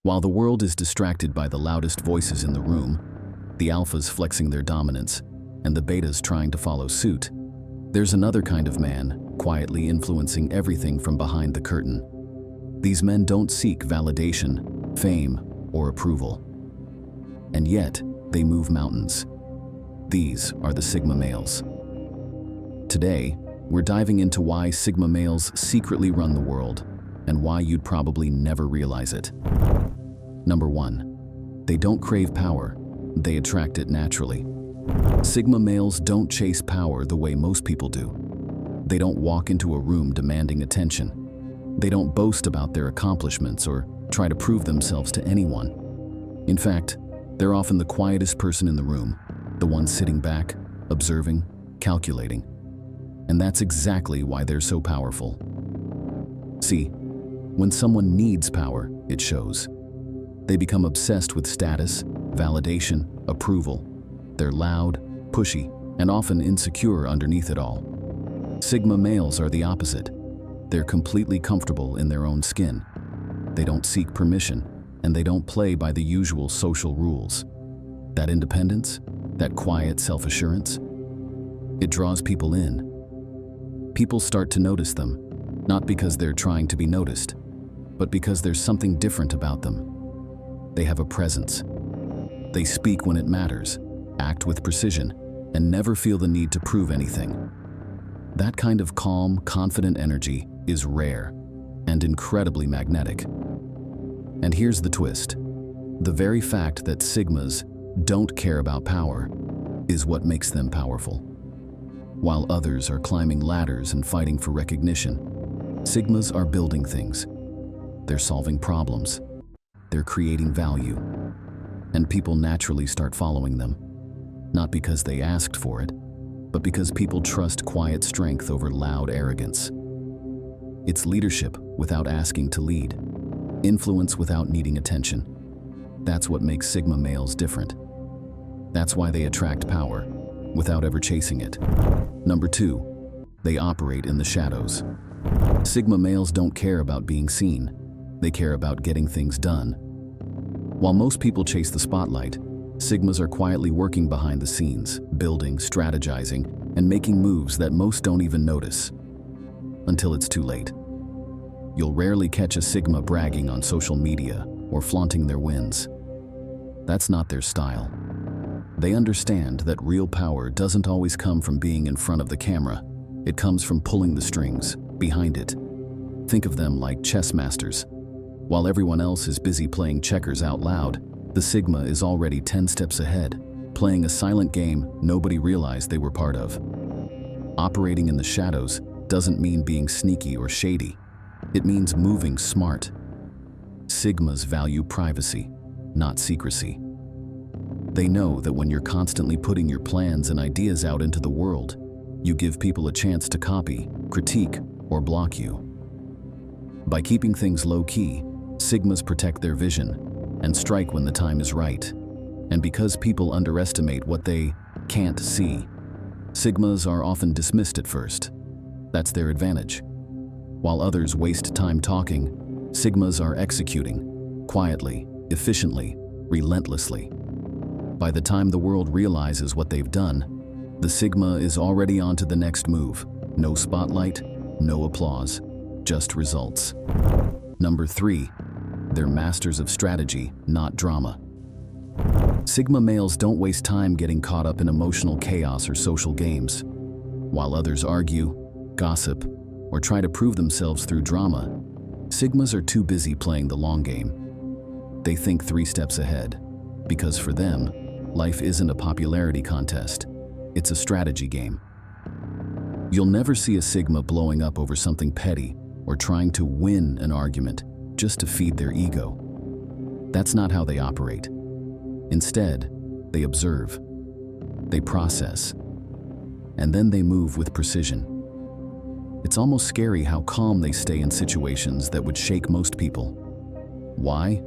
While the world is distracted by the loudest voices in the room, the alphas flexing their dominance, and the betas trying to follow suit, there's another kind of man quietly influencing everything from behind the curtain. These men don't seek validation, fame, or approval. And yet, they move mountains. These are the Sigma males. Today, we're diving into why Sigma males secretly run the world and why you'd probably never realize it. Number 1. They don't crave power, they attract it naturally. Sigma males don't chase power the way most people do. They don't walk into a room demanding attention. They don't boast about their accomplishments or try to prove themselves to anyone. In fact, they're often the quietest person in the room, the one sitting back, observing, calculating. And that's exactly why they're so powerful. See, when someone needs power, it shows. They become obsessed with status, validation, approval. They're loud, pushy, and often insecure underneath it all. Sigma males are the opposite. They're completely comfortable in their own skin. They don't seek permission, and they don't play by the usual social rules. That independence, that quiet self-assurance, it draws people in. People start to notice them, not because they're trying to be noticed, but because there's something different about them. They have a presence. They speak when it matters, act with precision, and never feel the need to prove anything. That kind of calm, confident energy is rare and incredibly magnetic. And here's the twist. The very fact that Sigmas don't care about power is what makes them powerful. While others are climbing ladders and fighting for recognition, Sigmas are building things. They're solving problems. They're creating value. And people naturally start following them. Not because they asked for it, but because people trust quiet strength over loud arrogance. It's leadership without asking to lead. Influence without needing attention. That's what makes Sigma males different. That's why they attract power without ever chasing it. Number 2, they operate in the shadows. Sigma males don't care about being seen. They care about getting things done. While most people chase the spotlight, Sigmas are quietly working behind the scenes, building, strategizing, and making moves that most don't even notice. Until it's too late. You'll rarely catch a Sigma bragging on social media or flaunting their wins. That's not their style. They understand that real power doesn't always come from being in front of the camera. It comes from pulling the strings, behind it. Think of them like chess masters. While everyone else is busy playing checkers out loud, the Sigma is already 10 steps ahead, playing a silent game nobody realized they were part of. Operating in the shadows doesn't mean being sneaky or shady. It means moving smart. Sigmas value privacy, not secrecy. They know that when you're constantly putting your plans and ideas out into the world, you give people a chance to copy, critique, or block you. By keeping things low-key, Sigmas protect their vision and strike when the time is right. And because people underestimate what they can't see, Sigmas are often dismissed at first. That's their advantage. While others waste time talking, Sigmas are executing, quietly, efficiently, relentlessly. By the time the world realizes what they've done, the Sigma is already on to the next move. No spotlight, no applause, just results. Number 3, they're masters of strategy, not drama. Sigma males don't waste time getting caught up in emotional chaos or social games. While others argue, gossip, or try to prove themselves through drama, Sigmas are too busy playing the long game. They think 3 steps ahead, because for them, life isn't a popularity contest, it's a strategy game. You'll never see a Sigma blowing up over something petty or trying to win an argument just to feed their ego. That's not how they operate. Instead, they observe, they process, and then they move with precision. It's almost scary how calm they stay in situations that would shake most people. Why?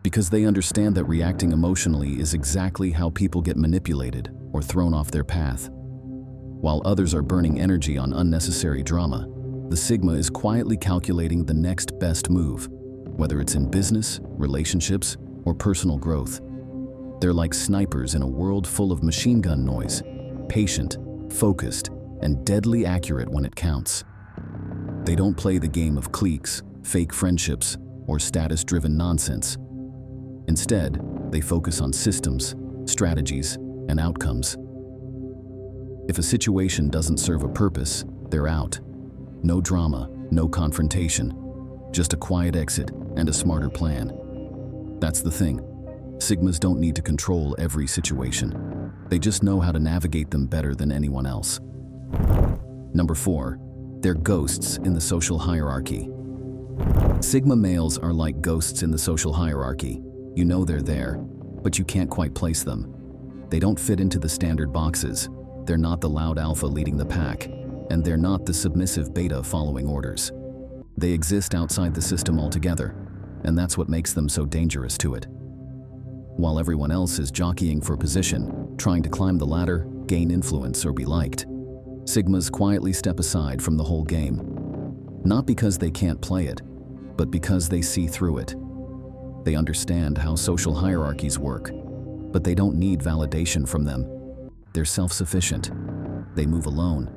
Because they understand that reacting emotionally is exactly how people get manipulated or thrown off their path. While others are burning energy on unnecessary drama, the Sigma is quietly calculating the next best move. whether it's in business, relationships, or personal growth. They're like snipers in a world full of machine gun noise, patient, focused, and deadly accurate when it counts. They don't play the game of cliques, fake friendships, or status-driven nonsense. Instead, they focus on systems, strategies, and outcomes. If a situation doesn't serve a purpose, they're out. No drama, no confrontation, just a quiet exit and a smarter plan. That's the thing. Sigmas don't need to control every situation. They just know how to navigate them better than anyone else. Number 4, they're ghosts in the social hierarchy. Sigma males are like ghosts in the social hierarchy. You know they're there, but you can't quite place them. They don't fit into the standard boxes. They're not the loud alpha leading the pack, and they're not the submissive beta following orders. They exist outside the system altogether, and that's what makes them so dangerous to it. While everyone else is jockeying for position, trying to climb the ladder, gain influence, or be liked, Sigmas quietly step aside from the whole game. Not because they can't play it, but because they see through it. They understand how social hierarchies work, but they don't need validation from them. They're self-sufficient. They move alone.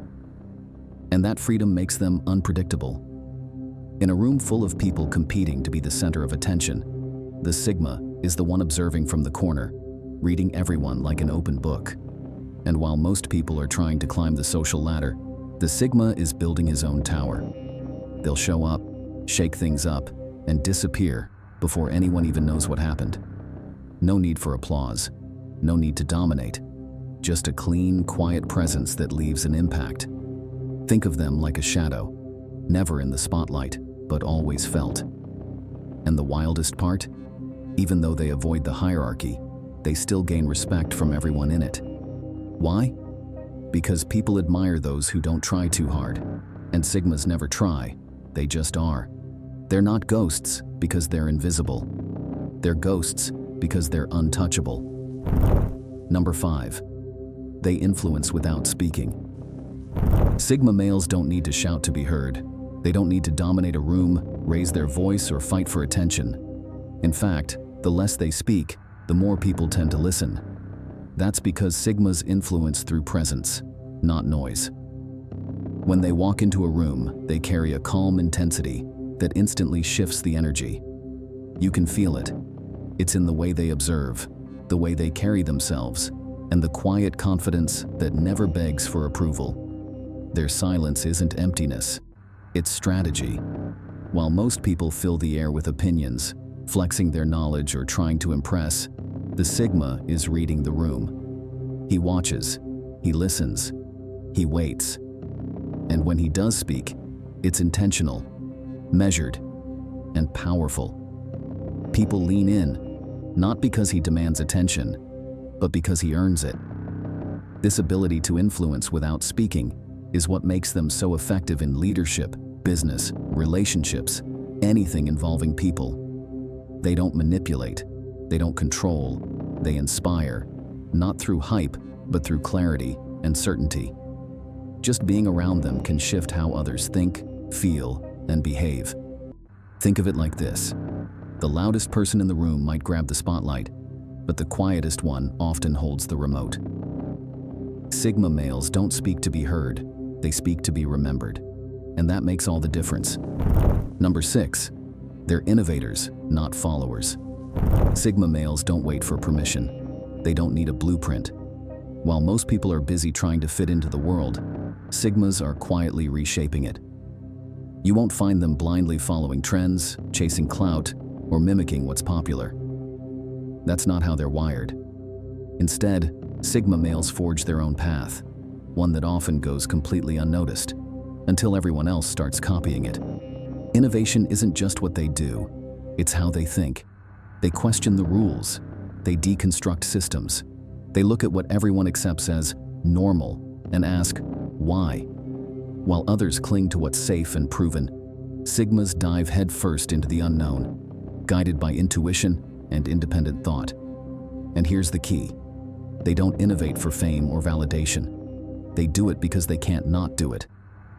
And that freedom makes them unpredictable. In a room full of people competing to be the center of attention, the Sigma is the one observing from the corner, reading everyone like an open book. And while most people are trying to climb the social ladder, the Sigma is building his own tower. They'll show up, shake things up, and disappear before anyone even knows what happened. No need for applause, no need to dominate, just a clean, quiet presence that leaves an impact. Think of them like a shadow, never in the spotlight, but always felt. And the wildest part? Even though they avoid the hierarchy, they still gain respect from everyone in it. Why? Because people admire those who don't try too hard, and Sigmas never try, they just are. They're not ghosts because they're invisible. They're ghosts because they're untouchable. Number 5. They influence without speaking. Sigma males don't need to shout to be heard. They don't need to dominate a room, raise their voice, or fight for attention. In fact, the less they speak, the more people tend to listen. That's because Sigmas influence through presence, not noise. When they walk into a room, they carry a calm intensity that instantly shifts the energy. You can feel it. It's in the way they observe, the way they carry themselves, and the quiet confidence that never begs for approval. Their silence isn't emptiness, it's strategy. While most people fill the air with opinions, flexing their knowledge or trying to impress, the Sigma is reading the room. He watches, he listens, he waits. And when he does speak, it's intentional, measured, and powerful. People lean in, not because he demands attention, but because he earns it. This ability to influence without speaking is what makes them so effective in leadership, business, relationships, anything involving people. They don't manipulate, they don't control, they inspire, not through hype, but through clarity and certainty. Just being around them can shift how others think, feel, and behave. Think of it like this. The loudest person in the room might grab the spotlight, but the quietest one often holds the remote. Sigma males don't speak to be heard, they speak to be remembered. And that makes all the difference. Number 6. They're innovators, not followers. Sigma males don't wait for permission. They don't need a blueprint. While most people are busy trying to fit into the world, Sigmas are quietly reshaping it. You won't find them blindly following trends, chasing clout, or mimicking what's popular. That's not how they're wired. Instead, Sigma males forge their own path, one that often goes completely unnoticed, until everyone else starts copying it. Innovation isn't just what they do, it's how they think. They question the rules, they deconstruct systems, they look at what everyone accepts as normal and ask, why? While others cling to what's safe and proven, Sigmas dive headfirst into the unknown, guided by intuition and independent thought. And here's the key. They don't innovate for fame or validation. They do it because they can't not do it.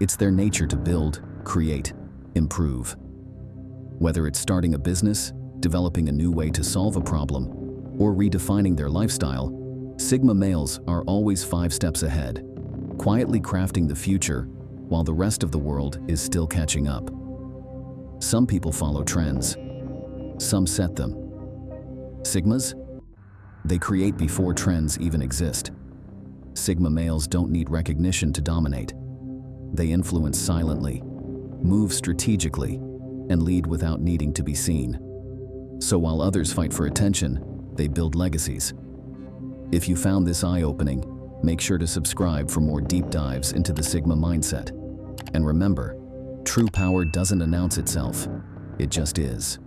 It's their nature to build, create, improve. Whether it's starting a business, developing a new way to solve a problem, or redefining their lifestyle, Sigma males are always 5 steps ahead, quietly crafting the future while the rest of the world is still catching up. Some people follow trends. Some set them. Sigmas? They create before trends even exist. Sigma males don't need recognition to dominate. They influence silently, move strategically, and lead without needing to be seen. So while others fight for attention, they build legacies. If you found this eye-opening, make sure to subscribe for more deep dives into the Sigma mindset. And remember, true power doesn't announce itself, it just is.